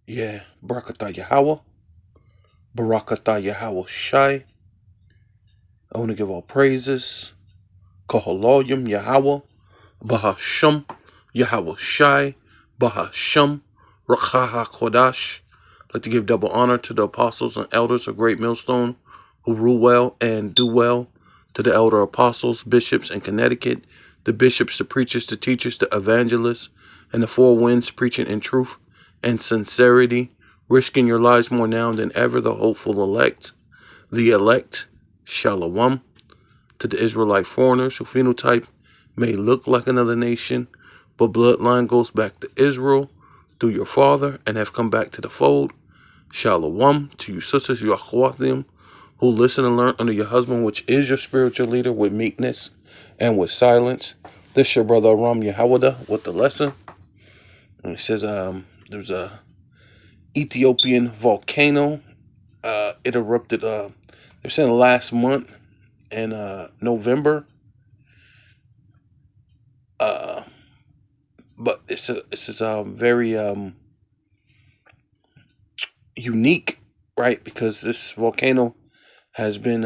Yeah, Barakatah Yahawah, Barakatah Yahawashi. I want to give all praises. Kahaloyim Yahawah, BaHaSham, Yahawashi, BaHaSham, Rawchaa QaDash. I'd like to give double honor to the apostles and elders of Great Millstone who rule well and do well, to the elder apostles, bishops in Connecticut, the bishops, the preachers, the teachers, the evangelists, and the four winds preaching in truth and sincerity, risking your lives more now than ever, the hopeful elect, Shalom, to the Israelite foreigners who phenotype may look like another nation, but bloodline goes back to Israel through your father and have come back to the fold. Shalom to you sisters, yahawah, who listen and learn under your husband, which is your spiritual leader, with meekness and with silence. This your brother Aram Yahawada with the lesson. And it says there's a Ethiopian volcano. It erupted, they're saying last month in November. But this is very unique, right? Because this volcano has been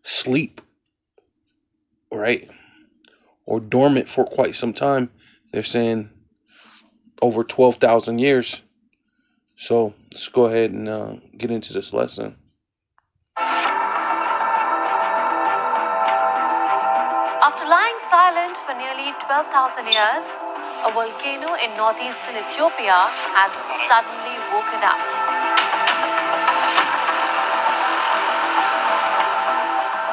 asleep, right, or dormant for quite some time. They're saying over 12,000 years. So let's go ahead and get into this lesson. After lying silent for nearly 12,000 years, a volcano in northeastern Ethiopia has suddenly woken up.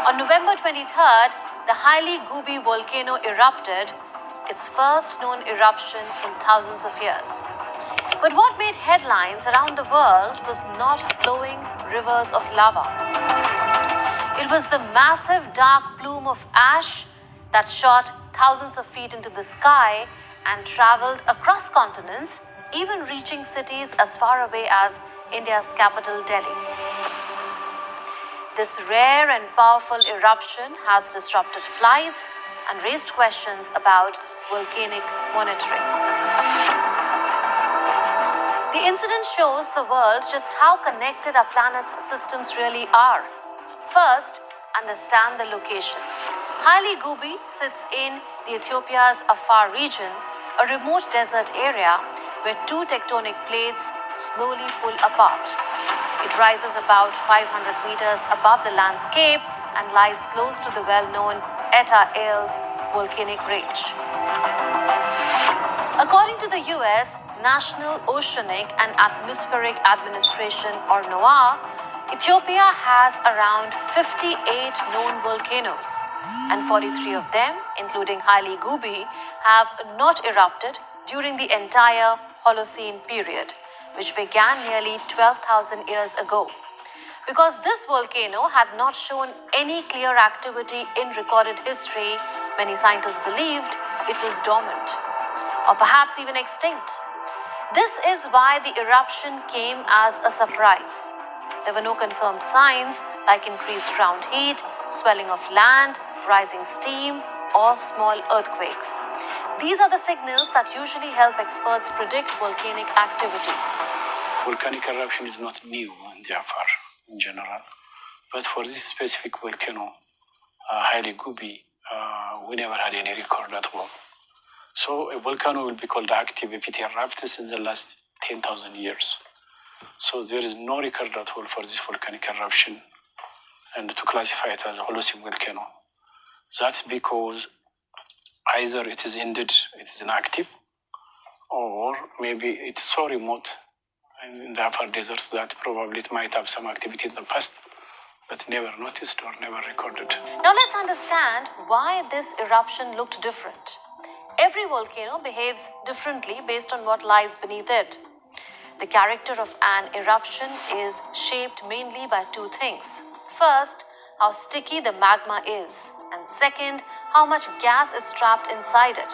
On November 23rd, the highly Gubi volcano erupted, its first known eruption in thousands of years. But what made headlines around the world was not flowing rivers of lava. It was the massive dark plume of ash that shot thousands of feet into the sky and traveled across continents, even reaching cities as far away as India's capital, Delhi. This rare and powerful eruption has disrupted flights and raised questions about volcanic monitoring. The incident shows the world just how connected our planet's systems really are. First, understand the location. Haile Gubi sits in the Ethiopia's Afar region, a remote desert area where two tectonic plates slowly pull apart. It rises about 500 meters above the landscape and lies close to the well-known Eta El volcanic range. According to the US National Oceanic and Atmospheric Administration, or NOAA, Ethiopia has around 58 known volcanoes, and 43 of them, including Haile Gubi, have not erupted during the entire Holocene period, which began nearly 12,000 years ago. Because this volcano had not shown any clear activity in recorded history, many scientists believed it was dormant, or perhaps even extinct. This is why the eruption came as a surprise. There were no confirmed signs like increased ground heat, swelling of land, rising steam, or small earthquakes. These are the signals that usually help experts predict volcanic activity. Volcanic eruption is not new in the Afar in general, but for this specific volcano, Haile Gubi, we never had any record at all. So a volcano will be called active if it erupts in the last 10,000 years. So there is no record at all for this volcanic eruption, and to classify it as a Holocene volcano. That's because either it is ended, it is inactive, or maybe it's so remote in the Afar deserts that probably it might have some activity in the past, but never noticed or never recorded. Now let's understand why this eruption looked different. Every volcano behaves differently based on what lies beneath it. The character of an eruption is shaped mainly by two things. First, how sticky the magma is, and second, how much gas is trapped inside it.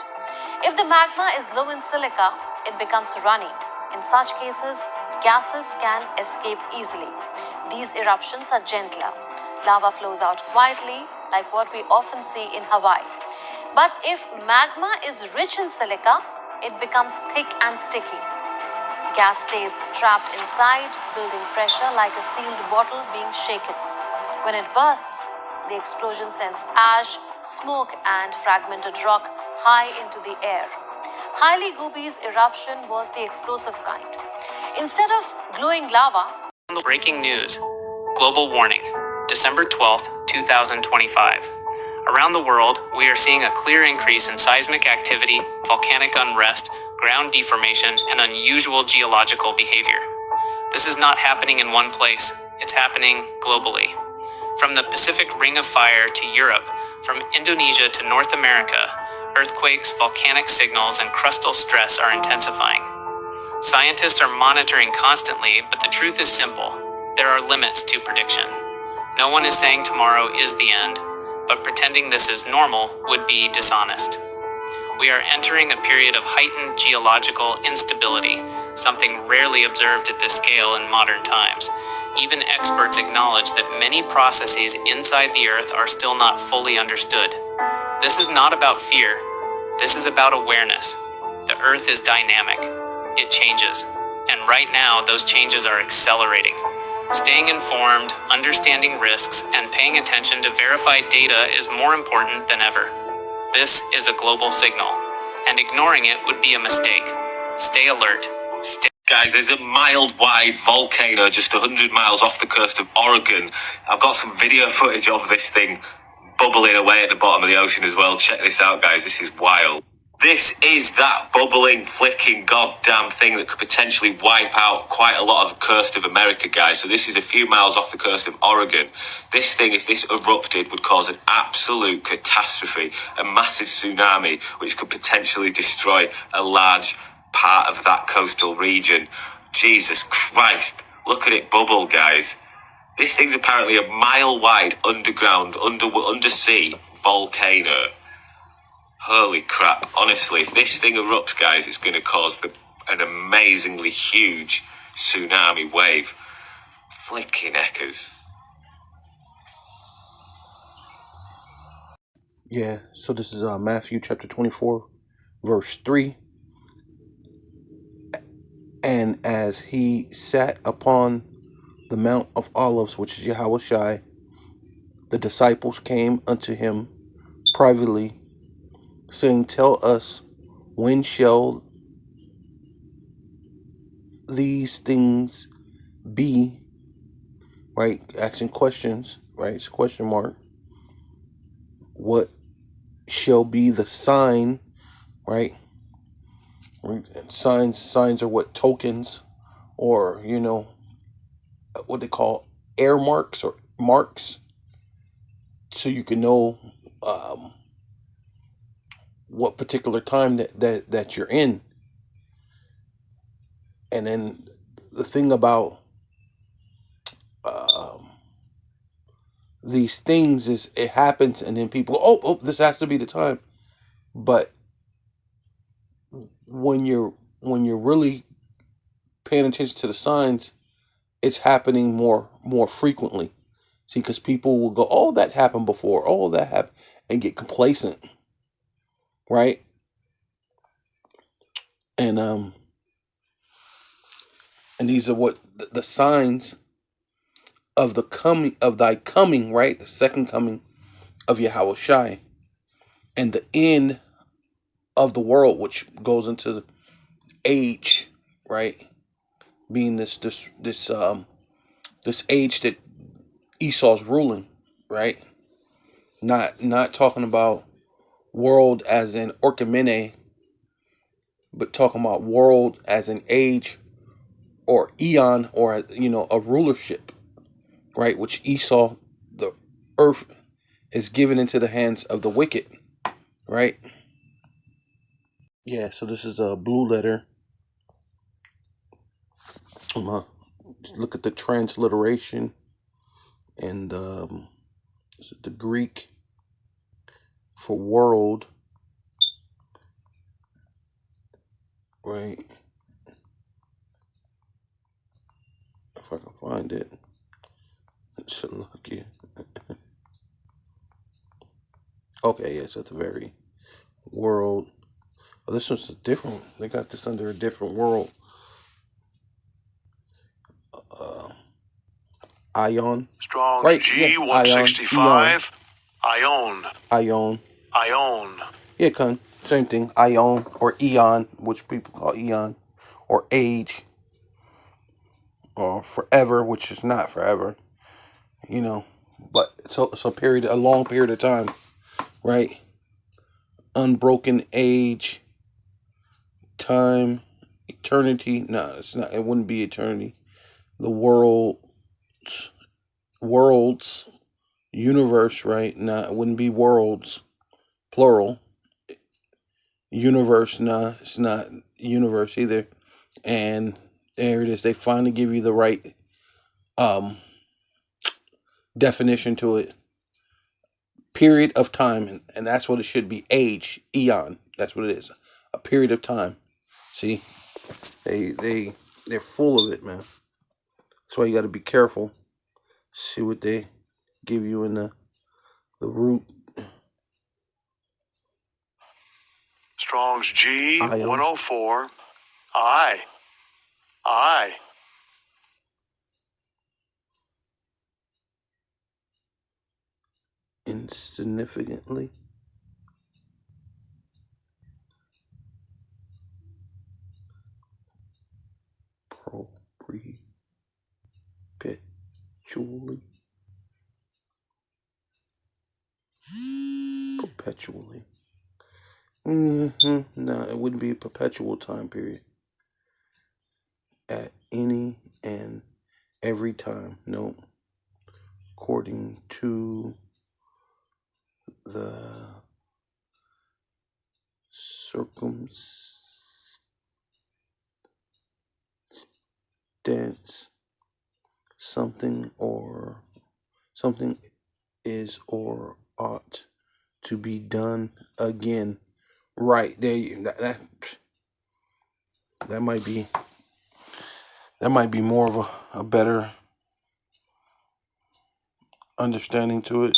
If the magma is low in silica, it becomes runny. In such cases, gases can escape easily. These eruptions are gentler. Lava flows out quietly, like what we often see in Hawaii. But if magma is rich in silica, it becomes thick and sticky. gas stays trapped inside, building pressure like a sealed bottle being shaken. When it bursts, the explosion sends ash, smoke, and fragmented rock high into the air. Haile Gubi's eruption was the explosive kind. Instead of glowing lava, breaking news. Global warning. December 12th, 2025. Around the world, we are seeing a clear increase in seismic activity, volcanic unrest, ground deformation, and unusual geological behavior. This is not happening in one place, it's happening globally. From the Pacific Ring of Fire to Europe, from Indonesia to North America, earthquakes, volcanic signals, and crustal stress are intensifying. Scientists are monitoring constantly, but the truth is simple. There are limits to prediction. No one is saying tomorrow is the end, but pretending this is normal would be dishonest. We are entering a period of heightened geological instability, something rarely observed at this scale in modern times. Even experts acknowledge that many processes inside the Earth are still not fully understood. This is not about fear. This is about awareness. The Earth is dynamic. It changes. And right now, those changes are accelerating. Staying informed, understanding risks, and paying attention to verified data is more important than ever. This is a global signal, and ignoring it would be a mistake. Stay alert. Guys, there's a mile-wide volcano just 100 miles off the coast of Oregon. I've got some video footage of this thing bubbling away at the bottom of the ocean as well. Check this out, guys. This is wild. This is that bubbling, flicking goddamn thing that could potentially wipe out quite a lot of the coast of America, guys. So this is a few miles off the coast of Oregon. This thing, if this erupted, would cause an absolute catastrophe, a massive tsunami, which could potentially destroy a large part of that coastal region. Jesus Christ. Look at it bubble, guys. This thing's apparently a mile-wide underground, undersea volcano. Holy crap. Honestly, if this thing erupts, guys, it's going to cause an amazingly huge tsunami wave. Flicking heckers. Yeah, so this is Matthew chapter 24, verse 3. And as he sat upon the Mount of Olives, which is Yahawashi, the disciples came unto him privately, saying, Tell us, when shall these things be? Right? Asking questions, right? It's a question mark. What shall be the sign, right? Signs are what? Tokens, or, what they call air marks or marks, so you can know what particular time that you're in. And then the thing about these things is it happens, and then people go, oh, this has to be the time. But when you're really paying attention to the signs, it's happening more frequently. See, because people will go, oh, that happened before, oh, that happened, and get complacent, right? And these are what the signs of the coming of thy coming, right? The second coming of Yahawashi, and the end of the world, which goes into the age, right? Being this age that Esau's ruling, right? Not talking about world as in Orkamene, but talking about world as an age or eon, or a rulership, right? Which Esau, the earth, is given into the hands of the wicked, right? Yeah, so this is a blue letter. Look at the transliteration, and this is the Greek for world, right? If I can find it, it should look you. Okay, yes, at the very world. Oh, this one's a different. They got this under a different world. Ion. Strong's Right? G165. Ion. Ion. Ion. Yeah, same thing. Ion or eon, which people call eon, or age, or forever, which is not forever. You know, but it's a long period of time, right? Unbroken age, time, eternity. No, it's not. It wouldn't be eternity. The worlds, universe, right? No, it wouldn't be worlds, plural. Universe, nah, it's not universe either. And there it is. They finally give you the right definition to it. Period of time, and that's what it should be. Age, eon. That's what it is. A period of time. See, they're full of it, man. That's why you got to be careful. See what they give you in the root. Strong's G104. I. Insignificantly. Perpetually. Perpetually. No, it wouldn't be a perpetual time period. At any and every time. No. According to the circumstance, something is or ought to be done again. Right there, that might be more of a better understanding to it.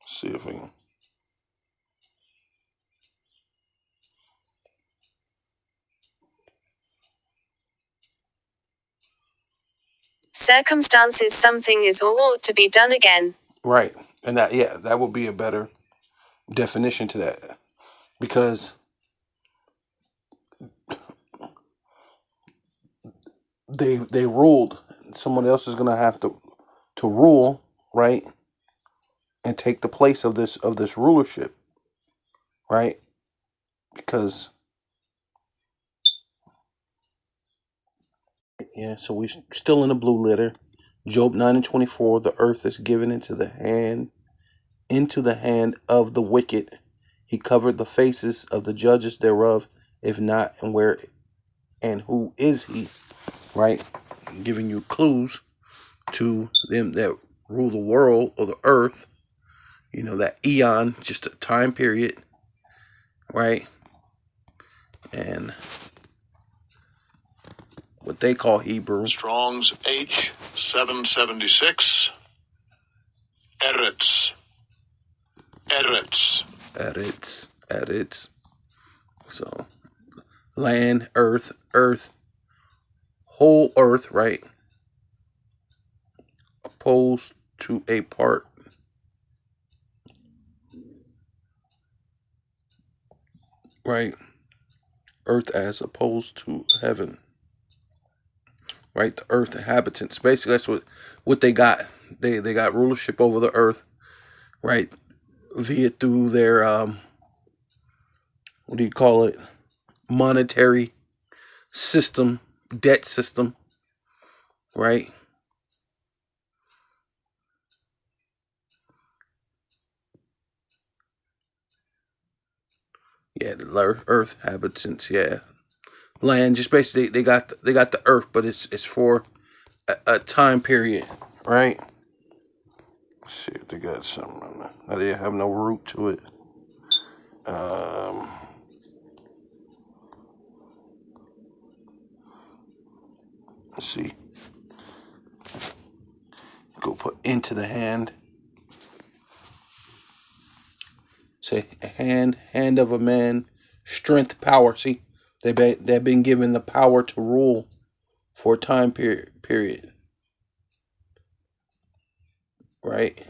See if I can. Circumstances, something is or ought to be done again. Right, and that would be a better definition to that, because they ruled. Someone else is gonna have to rule, right, and take the place of this rulership, right? Because so we still in the blue letter. Job 9:24. The earth is given into the hand of the wicked. He covered the faces of the judges thereof. If not, and where and who is he? Right, giving you clues to them that rule the world or the earth. You know, that eon, just a time period, right? And what they call Hebrew. Strong's H776. Eretz. So, land, earth, whole earth, right? Opposed to a part. Right? Earth as opposed to heaven. Right? The earth inhabitants. Basically, that's what they got. They got rulership over the earth, right? Via through their what do you call it? Monetary system, debt system, right? Yeah, the earth inhabitants. Yeah, land. Just basically, they got the earth, but it's for a time period, right? Let's see if they got something. Now they have no root to it. Let's see. Go put into the hand. Say hand of a man, strength, power. See, they've been given the power to rule for a time period, right?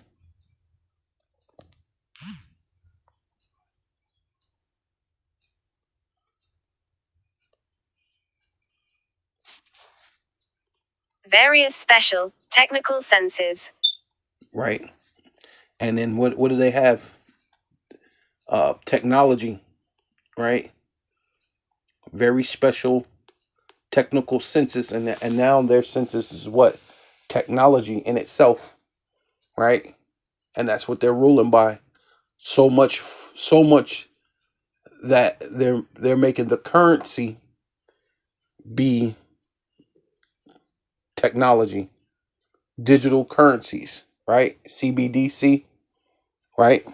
Various special technical senses. Right. And then what do they have? Technology, right? Very special technical senses, and now their senses is what? Technology in itself, right? And that's what they're ruling by. So much that they're making the currency be technology, digital currencies, right? CBDC, right?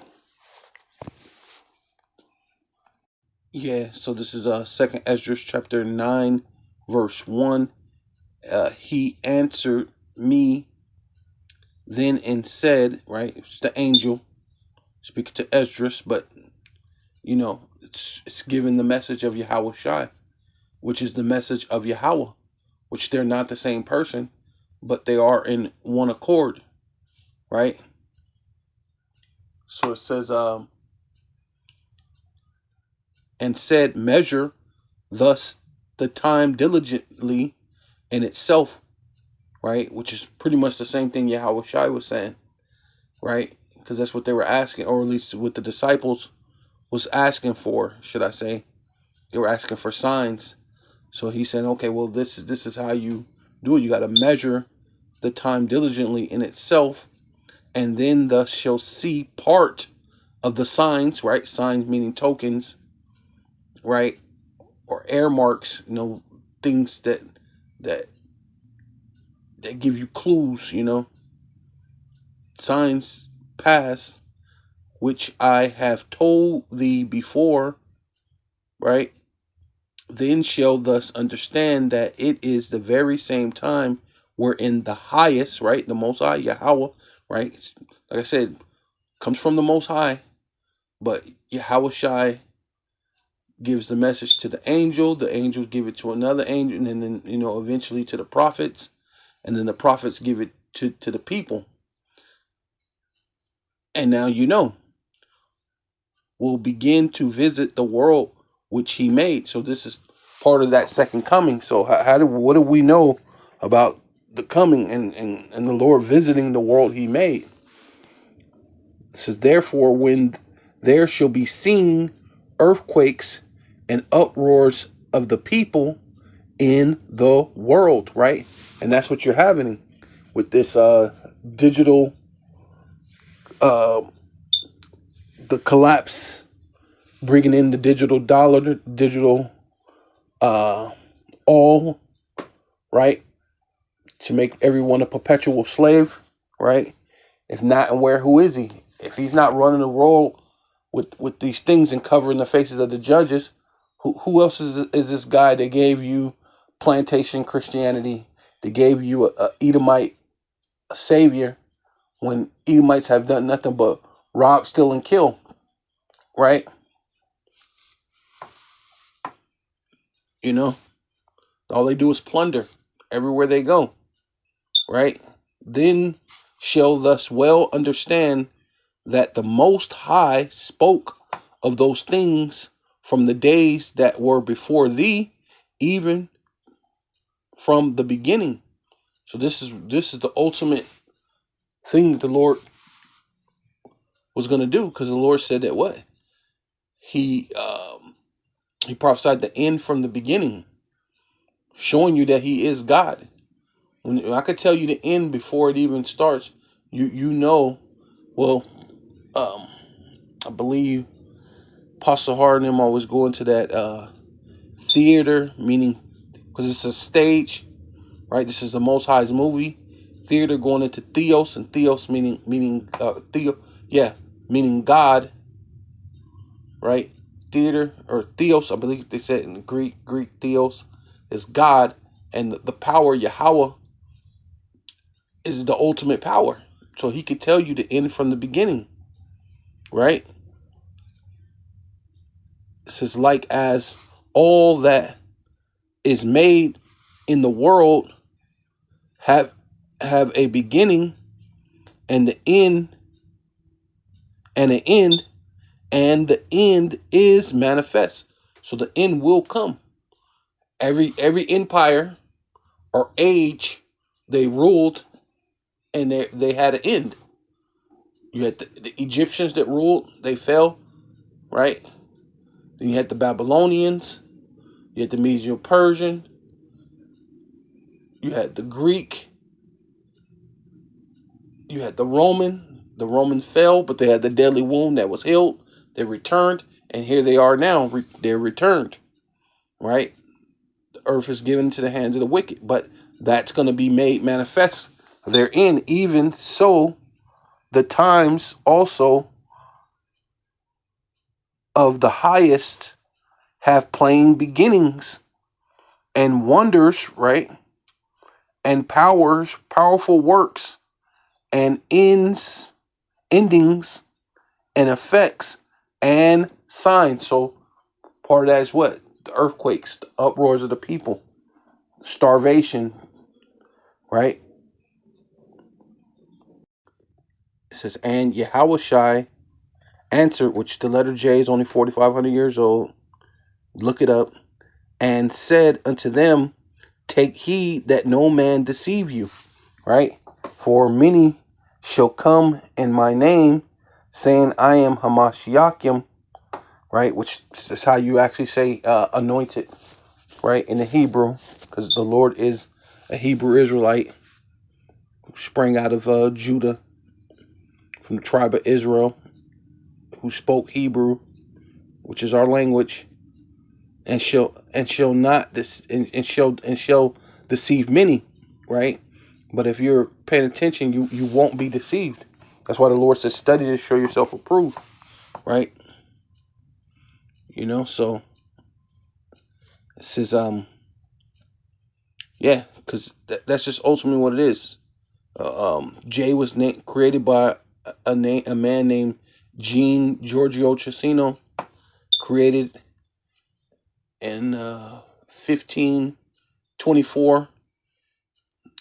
Yeah, so this is second Ezra chapter 9 verse 1. He answered me then and said, right? It's the angel speaking to Esdras, but it's giving the message of Yahawashi, which is the message of Yahawah, which they're not the same person, but they are in one accord, right? So it says, and said, measure thus the time diligently in itself, right? Which is pretty much the same thing Yahawashi was saying, right? Because that's what they were asking, or at least what the disciples was asking for, should I say. They were asking for signs. So he said, okay, well, this is how you do it. You got to measure the time diligently in itself, and then thus shall see part of the signs, right? Signs meaning tokens, right? Or air marks, things that give you clues, signs past, which I have told thee before, right? Then shall thus understand that it is the very same time wherein the highest, right, the Most High, Yahawah, right, like I said, comes from the Most High, but Yahawashi gives the message to the angels give it to another angel, and then, eventually to the prophets, and then the prophets give it to the people. And now will begin to visit the world which he made. So this is part of that second coming. So what do we know about the coming and the Lord visiting the world he made? It says, therefore, when there shall be seen earthquakes and uproars of the people in the world, right? And that's what you're having with this digital, the collapse, bringing in the digital dollar, digital all, right? To make everyone a perpetual slave, right? If not, and where, who is he? If he's not running the world with these things and covering the faces of the judges, who else is this guy that gave you plantation Christianity, that gave you a Edomite a savior, when Edomites have done nothing but rob, steal, and kill, right? All they do is plunder everywhere they go, right? Then shall thus well understand that the Most High spoke of those things from the days that were before thee, even from the beginning. So this is the ultimate thing that the Lord was going to do, because the Lord said that what? He prophesied the end from the beginning, showing you that he is God. When I could tell you the end before it even starts, you know. Well, I believe Pastor Harden always go into that theater, meaning because it's a stage, right? This is the Most High's movie. Theater going into theos, and theos meaning meaning God, right? Theater or theos, I believe they said in the Greek theos is God, and the power Yahawah is the ultimate power. So he could tell you the end from the beginning, right? It says, like as all that is made in the world have a beginning and the end, and an end, and the end is manifest. So the end will come. Every empire or age they ruled, and they had an end. You had the Egyptians that ruled, they fell, right? Then you had the Babylonians, you had the Medo-Persian, you had the Greek, you had the Roman. The Romans fell, but they had the deadly wound that was healed. They returned, and here they are now. They're returned, right? The earth is given into the hands of the wicked, but that's going to be made manifest therein. Even so, the times also of the highest have plain beginnings and wonders, right? And powers, powerful works, and endings, and effects, and signs. So part of that is what? The earthquakes, the uproars of the people, starvation, right? It says, and Yahawashi answered, which the letter J is only 4,500 years old. Look it up. And said unto them, take heed that no man deceive you, right? For many shall come in my name, saying, I am Hamashiachim, right? Which is how you actually say anointed, right? In the Hebrew, because the Lord is a Hebrew Israelite who sprang out of Judah, from the tribe of Israel, who spoke Hebrew, which is our language, and shall not this and shall deceive many, right? But if you're paying attention, you won't be deceived. That's why the Lord says, study to show yourself approved, right? You know, so it says, yeah, because that's just ultimately what it is. J was created by a man named Gene Giorgio Chessino, created in 1524.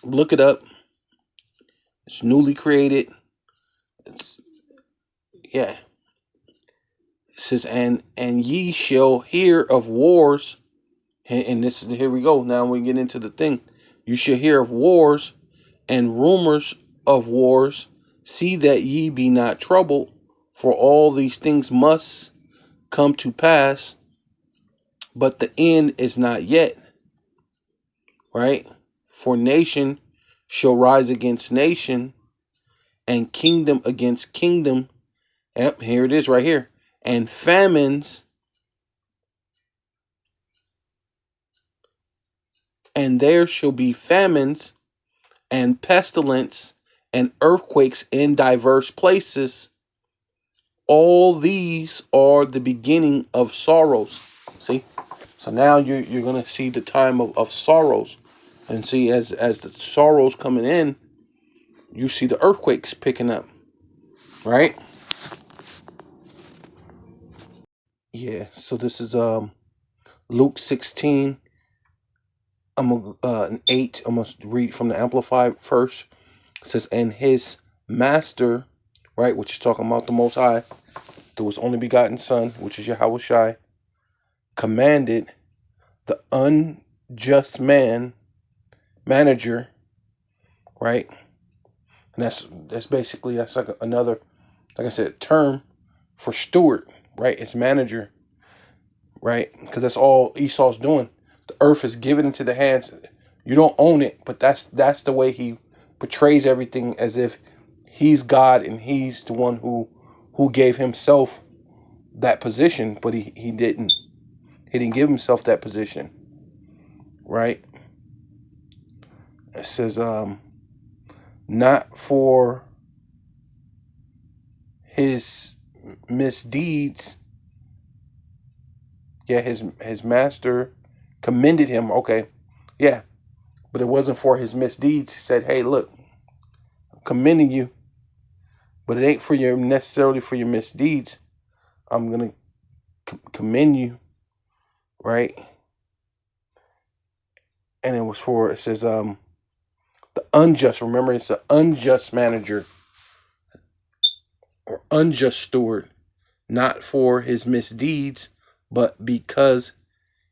Look it up. It's newly created. Yeah. It says, and ye shall hear of wars. And this is, here we go. Now we get into the thing. You shall hear of wars and rumors of wars. See that ye be not troubled, for all these things must come to pass, but the end is not yet. Right? For nation shall rise against nation, and kingdom against kingdom. Yep, here it is right here. And famines, and there shall be famines and pestilence and earthquakes in diverse places. All these are the beginning of sorrows. See? So now you're going to see the time of sorrows. And see, as the sorrows coming in, you see the earthquakes picking up. Right? Yeah, so this is Luke 16. I'm an 8. I'm gonna read from the Amplified first. It says, and his master, right, which is talking about the Most High, through his only begotten Son, which is Yahawashi, commanded the unjust manager, right? And that's basically, that's like another, like I said, term for steward, right? It's manager, right? Because that's all Esau's doing. The earth is given into the hands. You don't own it, but that's the way he portrays everything, as if he's God and he's the one who gave himself that position, but he didn't. He didn't give himself that position, right? It says, not for his misdeeds. Yeah, his master commended him. Okay, yeah, but it wasn't for his misdeeds. He said, hey, look, I'm commending you, but it ain't for your necessarily for your misdeeds. I'm gonna commend you, right? And it says, the unjust, remember, it's the unjust manager or unjust steward, not for his misdeeds, but because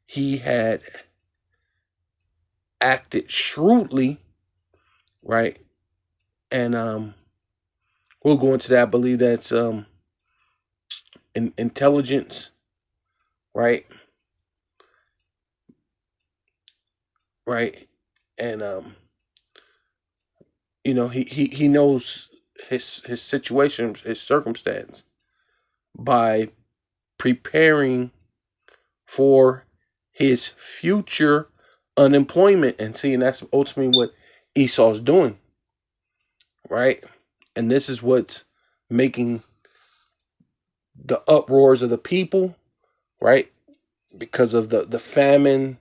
he had acted shrewdly, right? And we'll go into that. I believe that's intelligence, right? Right. And he knows his situation, his circumstance, by preparing for his future unemployment. And see, and that's ultimately what Esau's doing, right? And this is what's making the uproars of the people, right? Because of the famine,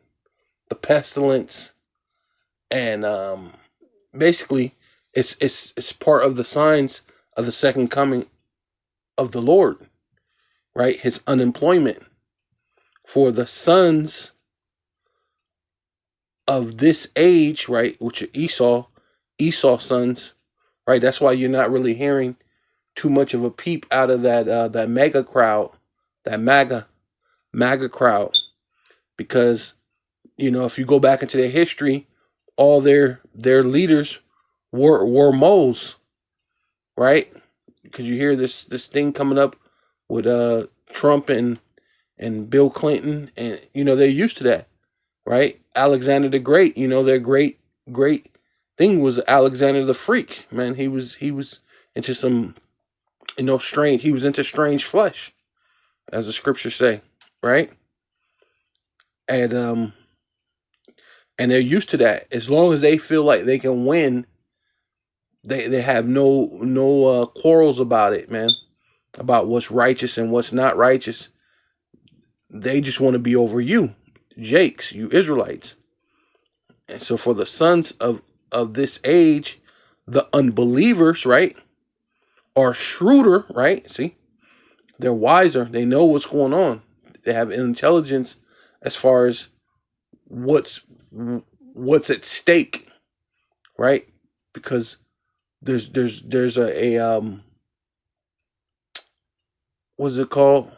the pestilence, and basically it's part of the signs of the second coming of the Lord, right? His unemployment for the sons of this age, right? Which are Esau's sons, right? That's why you're not really hearing too much of a peep out of that mega crowd, that MAGA crowd, because if you go back into their history, all their leaders were moles, right? Because you hear this thing coming up with Trump and Bill Clinton, and they're used to that, right? Alexander the Great, their great thing was Alexander the Freak, man. He was into some strange. He was into strange flesh, as the scriptures say, right? And they're used to that. As long as they feel like they can win, they have no quarrels about it, man. About what's righteous and what's not righteous. They just want to be over you, Jakes, you Israelites. And so for the sons of this age, the unbelievers, right, are shrewder, right? See, they're wiser. They know what's going on. They have intelligence as far as what's at stake, right? Because there's a what's it called?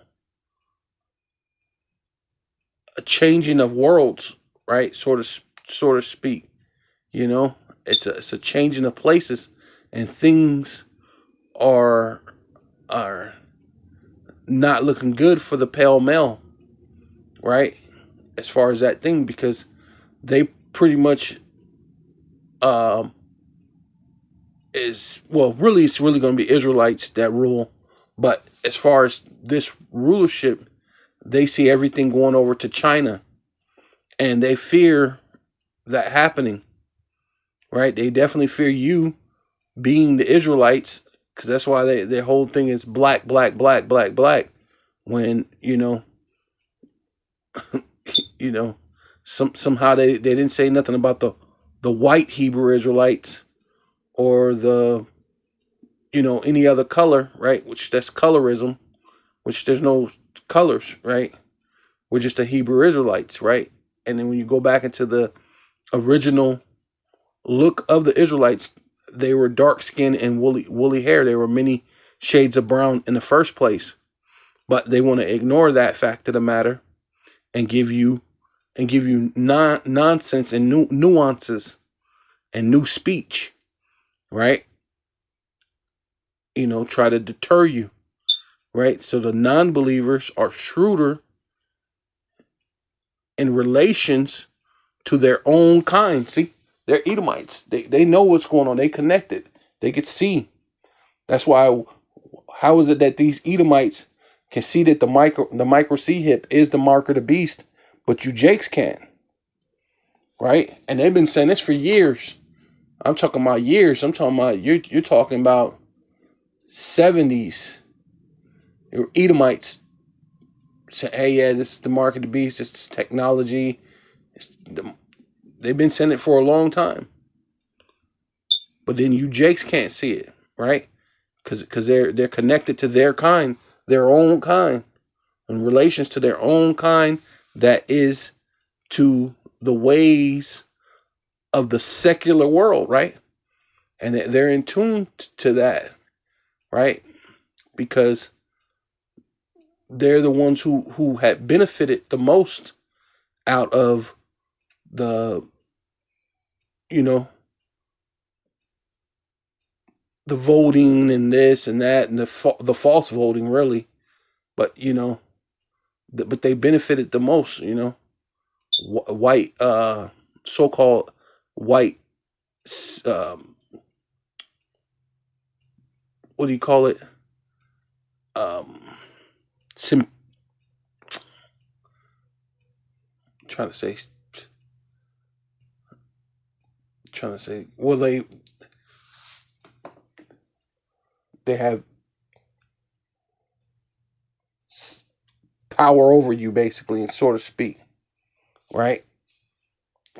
A changing of worlds, right? Sort of speak. It's a changing of places, and things are not looking good for the pale male, right? As far as that thing, because they pretty much it's really going to be Israelites that rule. But as far as this rulership, they see everything going over to China, and they fear that happening, right? They definitely fear you being the Israelites, because that's why their whole thing is black, black, black, black, black. When somehow they didn't say nothing about the white Hebrew Israelites, or the any other color, right? Which that's colorism, which there's no colors, right? We're just the Hebrew Israelites, right? And then when you go back into the original look of the Israelites, they were dark skinned and woolly hair. There were many shades of brown in the first place, but they want to ignore that fact of the matter and give you nonsense and nuances and new speech, right? Try to deter you, right? So the non-believers are shrewder in relations to their own kind. See, they're Edomites. They know what's going on. They connected. They could see. That's why. How is it that these Edomites can see that the micro C hip is the mark of the beast, but you Jakes can't, right? And they've been saying this for years. I'm talking about years. I'm talking about you're talking about 70s. Edomites say, hey, yeah, this is the mark of the beast. It's technology. They've been saying it for a long time. But then you Jakes can't see it, right? Because they're connected to their kind, their own kind, in relations to their own kind, that is to the ways of the secular world, right? And they're in tune to that, right? Because they're the ones who had benefited the most out of the, you know, the voting and this and that and the false voting, really. But but they benefited the most. White, so-called white, what do you call it? Sim. Trying to say. Well, they have power over you, basically, and so to speak, right?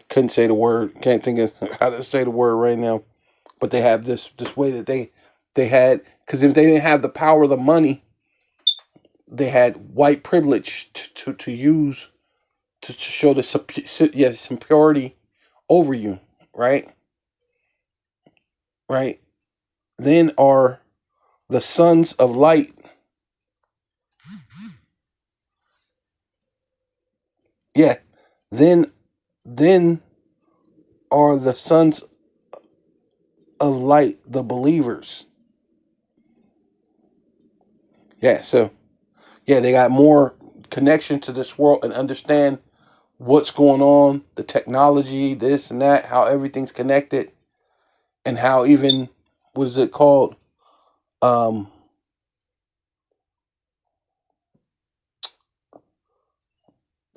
Couldn't say the word. Can't think of how to say the word right now. But they have this way that they had, because if they didn't have the power of the money, they had white privilege to use to show the superiority over you, right? Right. Then are the sons of light. Yeah. Then are the sons of light, the believers. Yeah, so they got more connection to this world and understand what's going on, the technology, this and that, how everything's connected, and how even, what is it called? The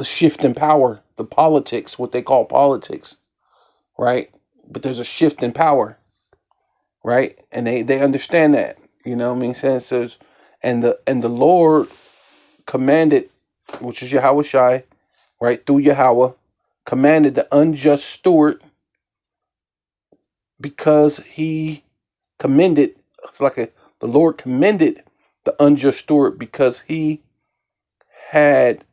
shift in power, the politics, what they call politics, right? But there's a shift in power, right? And they understand that, you know what I mean? Says, and the Lord commanded, which is Yahawashi, right, through Yahawah, commanded the unjust steward, because he commended, it's like the Lord commended the unjust steward because he had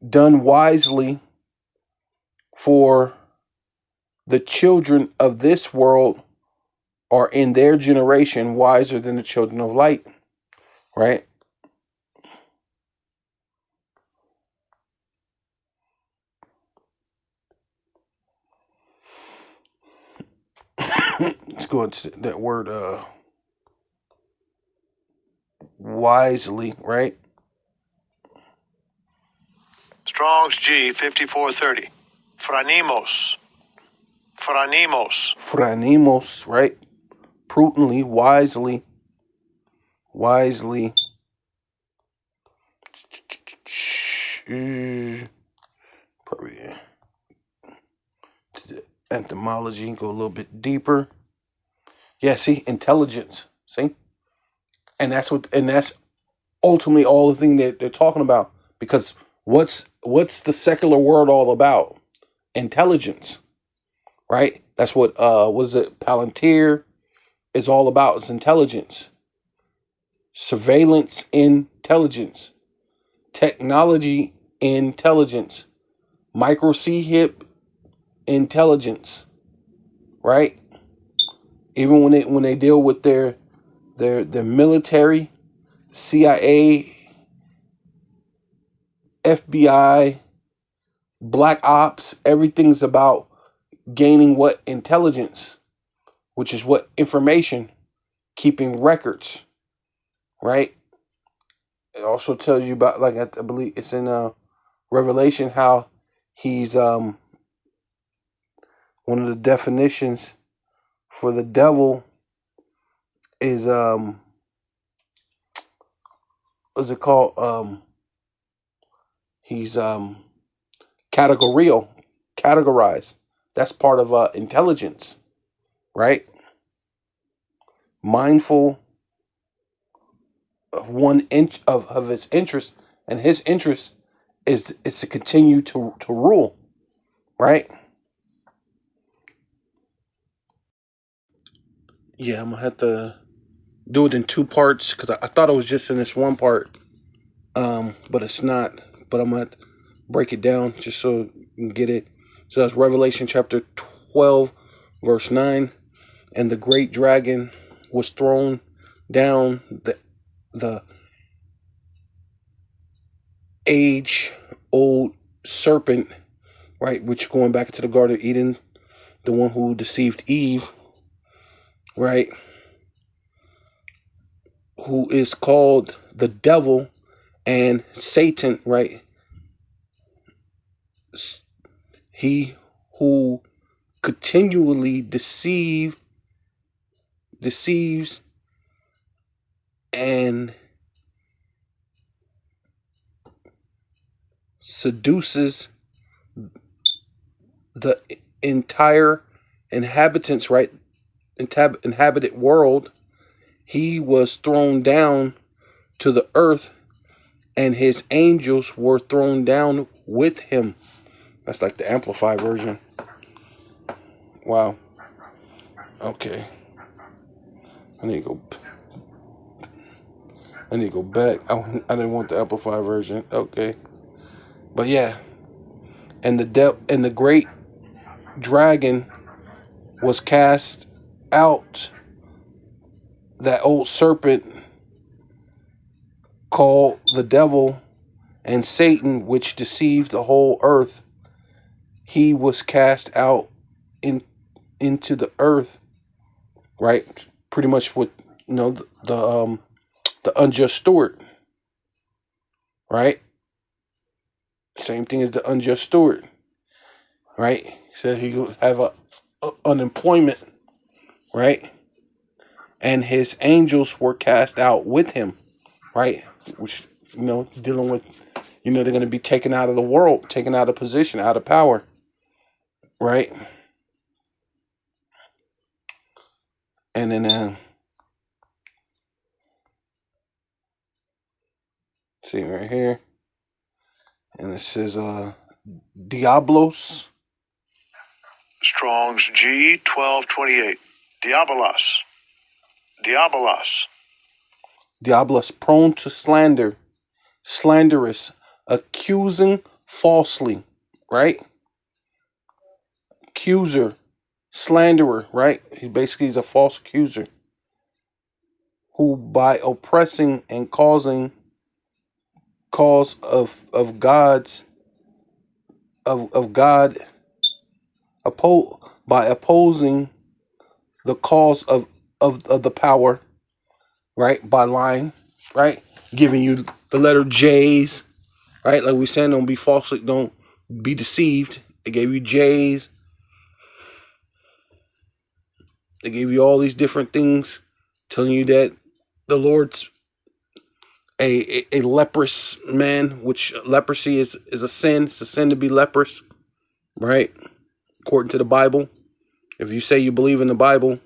done wisely for the children of this world are in their generation wiser than the children of light, right? Let's go into that word wisely, right? Strong's G 5430. Phronimos. Phronimos. Phronimos, right? Prudently, wisely. Probably to the etymology, go a little bit deeper. Yeah, see, intelligence. See? And that's ultimately all the thing that they're talking about. Because what's the secular world all about? Intelligence. Right? That's what was it, Palantir is all about. It's intelligence. Surveillance intelligence. Technology intelligence. Micro C-hip intelligence. Right? Even when they deal with their military, CIA, FBI, Black Ops, everything's about gaining what? Intelligence, which is what? Information, keeping records, right? It also tells you about, like, I believe it's in Revelation, how he's one of the definitions for the devil is what's it called? He's categorized. That's part of intelligence, right? Mindful of one inch of his interest, and his interest is to continue to rule, right? Yeah, I'm gonna have to do it in two parts because I thought it was just in this one part, but it's not. But I'm gonna have to break it down just so you can get it. So that's Revelation chapter 12, verse 9. And the great dragon was thrown down, the age-old serpent, right, which going back to the Garden of Eden, the one who deceived Eve, right, who is called the devil and Satan, right, he who continually deceives and seduces the entire inhabitants, right, inhabited world. He was thrown down to the earth, and his angels were thrown down with him. That's like the Amplified version. Wow. Okay. I need to go back. I didn't want the Amplified version. Okay. But yeah. And the great dragon was cast out, that old serpent called the devil and Satan, which deceived the whole earth. He was cast out into the earth, right? Pretty much what, the unjust steward, right? Same thing as the unjust steward, right? He said he would have unemployment, right? And his angels were cast out with him, right? Which, dealing with, they're going to be taken out of the world, taken out of position, out of power, right? And then, see right here, and it says, Diablos. Strong's G 1228. Diabolos. Diabolos. Diablos, prone to slander, slanderous, accusing falsely, right? Accuser, slanderer, right? He's a false accuser, who by oppressing and causing cause of God by opposing the cause of the power, right? By lying, right? Giving you the letter J's, right? Like we said, don't be deceived. They gave you J's. They gave you all these different things, telling you that the Lord's a leprous man, which leprosy is a sin. It's a sin to be leprous, right? According to the Bible. If you say you believe in the Bible,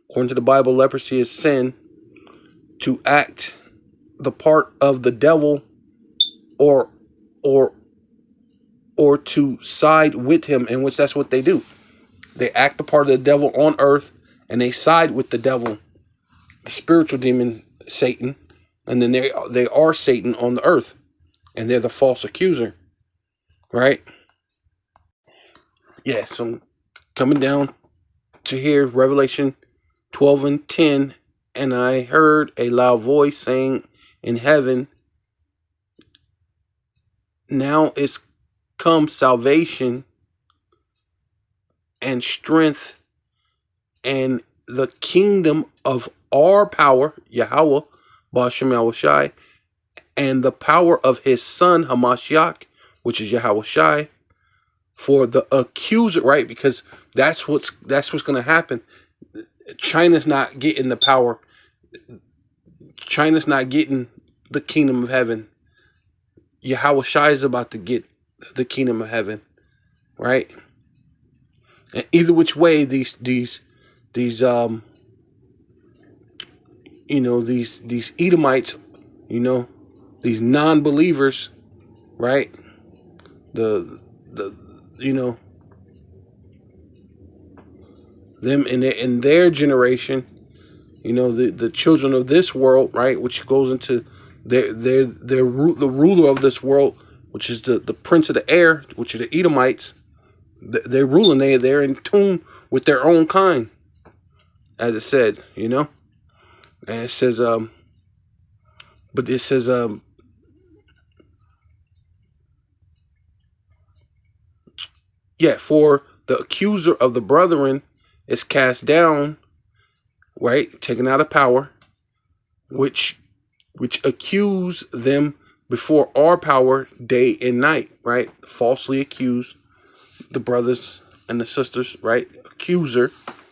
according to the Bible, leprosy is sin. To act the part of the devil, or to side with him, in which that's what they do. They act the part of the devil on earth, and they side with the devil, the spiritual demon Satan, and then they are Satan on the earth, and they're the false accuser, right? Yeah, so I'm coming down to here, Revelation 12 and 10, and I heard a loud voice saying in heaven, now is come salvation and strength and the kingdom of our power, Yahawah, BaHaSham Yahawashi, and the power of his son, Hamashiach, which is Yahawashi, for the accuser, right? Because that's what's going to happen. China's not getting the power. China's not getting the kingdom of heaven. Yahawashi is about to get the kingdom of heaven, right? And either which way, these these Edomites, these non-believers, right? Them in their generation, the children of this world, right, which goes into the ruler of this world, which is the prince of the air, which are the Edomites, They're ruling. They're in tune with their own kind, as it said, you know. And it says, but it says, yeah, for the accuser of the brethren is cast down, right, taken out of power, which accuse them before our power day and night, right? Falsely accuse the brothers and the sisters, right? Accuser,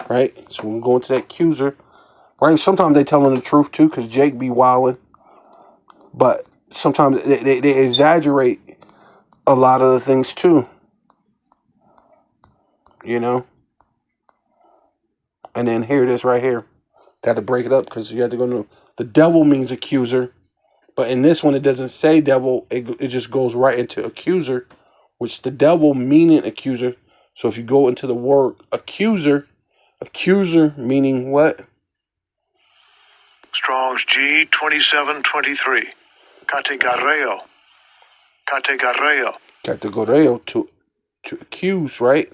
right? So we'll go into that accuser, right? Sometimes they telling the truth too, because Jake be wilding, but sometimes they exaggerate a lot of the things too, you know. And then here it is right here. Got to break it up because you have to go to the devil means accuser, but in this one it doesn't say devil. It just goes right into accuser, which the devil meaning accuser. So if you go into the word accuser meaning what? Strong's G 2723. Categareo. Categoreo, to accuse, right?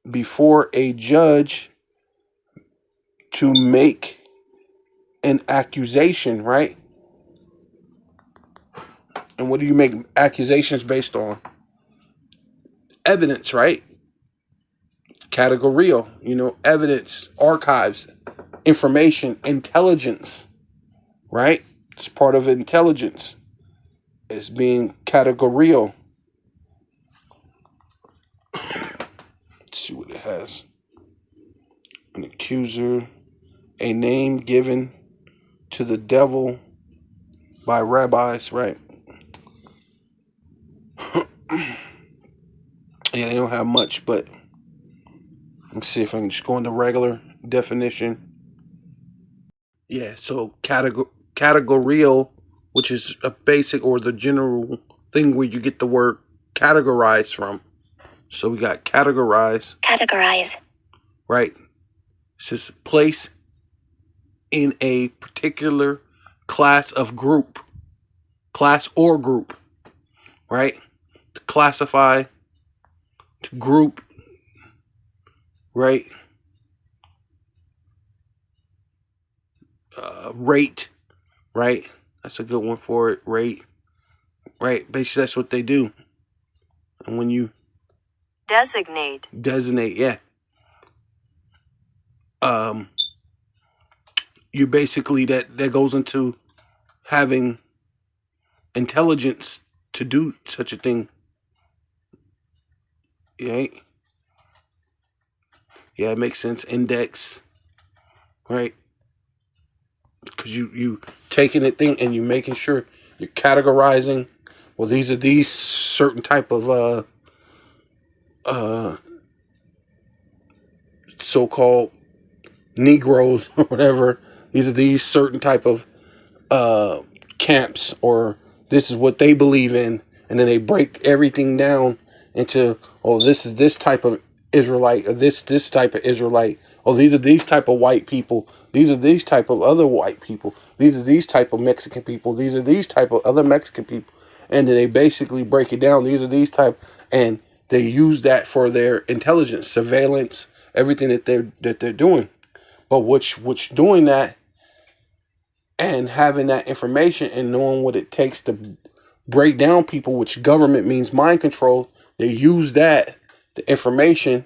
Before a judge, to make an accusation, right? And what do you make accusations based on? Evidence, right? Categorio, you know, evidence, archives, information, intelligence, right? It's part of intelligence. It's being categorio. Let's see what it has. An accuser, a name given to the devil by rabbis, right? Yeah, they don't have much, but let's see if I can just go into regular definition. Yeah, so categorial, which is a basic or the general thing where you get the word categorize from. So we got categorize. Categorize. Right. It's just place in a particular class of group. Class or group. Right? To classify, to group, right? Rate, right? That's a good one for it. Rate, right? Basically, that's what they do. And when you Designate, yeah. You basically that goes into having intelligence to do such a thing. Right? Yeah, it makes sense. Index, right? Because you taking a thing and you making sure you're categorizing. Well, these are these certain type of so-called Negroes or whatever. These are these certain type of camps, or this is what they believe in, and then they break everything down into, oh, this is this type of Israelite, or this type of Israelite. Oh, these are these type of white people. These are these type of other white people. These are these type of Mexican people. These are these type of other Mexican people. And then they basically break it down. These are these type, and they use that for their intelligence, surveillance, everything that they're doing. But which doing that and having that information and knowing what it takes to break down people, which government means mind control, they use that, the information,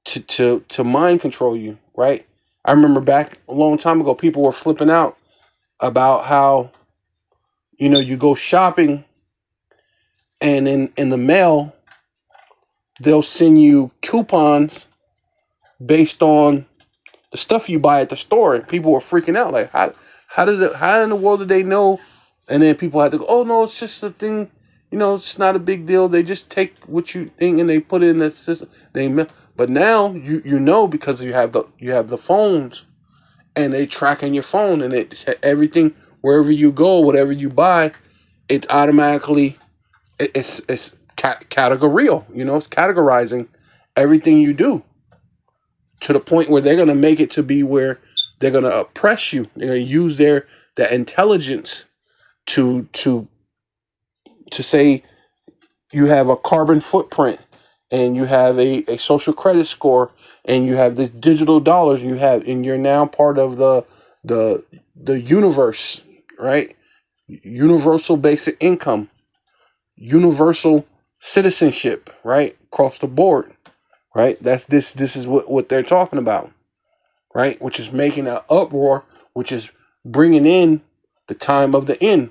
to mind control you, right? I remember back a long time ago, people were flipping out about how, you know, you go shopping and in the mail, they'll send you coupons based on the stuff you buy at the store, and people were freaking out like, how in the world did they know? And then people had to go, oh no, it's just a thing, you know, it's not a big deal. They just take what you think and they put it in the system. But now you know, because you have the phones, and they track on your phone, and everything, wherever you go, whatever you buy, it's automatically it's categorial, you know, it's categorizing everything you do, to the point where they're going to make it to be where they're going to oppress you. They're going to use their intelligence to say you have a carbon footprint, and you have a social credit score, and you have the digital dollars you have, and you're now part of the universe, right? Universal basic income, universal citizenship, right? Across the board, right? This is what they're talking about, right? Which is making an uproar, which is bringing in the time of the end,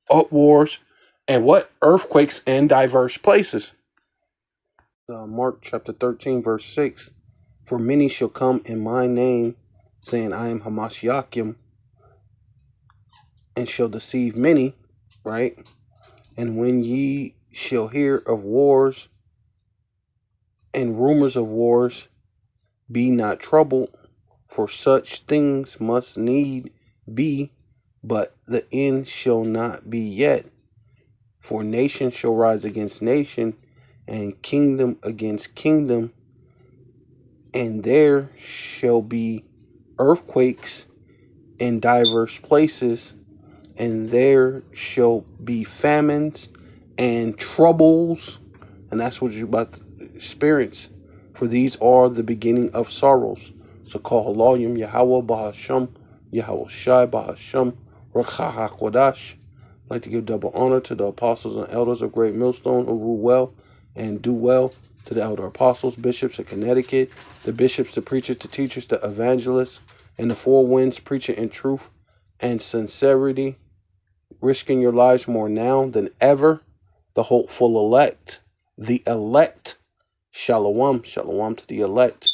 uproars, and what? Earthquakes in diverse places. Mark chapter 13, verse 6. For many shall come in my name, saying, I am Hamashiachim, and shall deceive many, right? And when ye shall hear of wars and rumors of wars, be not troubled, for such things must need be, but the end shall not be yet. For nation shall rise against nation, and kingdom against kingdom, and there shall be earthquakes in diverse places, and there shall be famines and troubles, and that's what you're about to experience. For these are the beginning of sorrows. So call Halayim Yahawah BaHaSham, Yahawashi BaHaSham, Rawchaa QaDash. I'd like to give double honor to the apostles and elders of Great Millstone who rule well and do well, to the elder apostles, bishops of Connecticut, the bishops, the preachers, the teachers, the evangelists, and the four winds preaching in truth and sincerity, risking your lives more now than ever, the hopeful elect, shalom, shalom to the elect,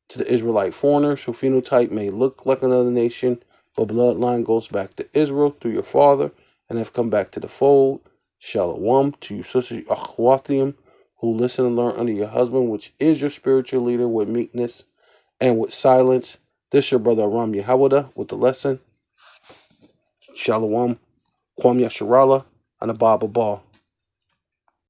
to the Israelite foreigners whose phenotype may look like another nation, but bloodline goes back to Israel through your father and have come back to the fold. Shalom to you sisters, Achwathium, who listen and learn under your husband, which is your spiritual leader, with meekness and with silence. This your brother Aram Yehawadah with the lesson. Shalom, Kwam Yasharallah, and a Baba Ball.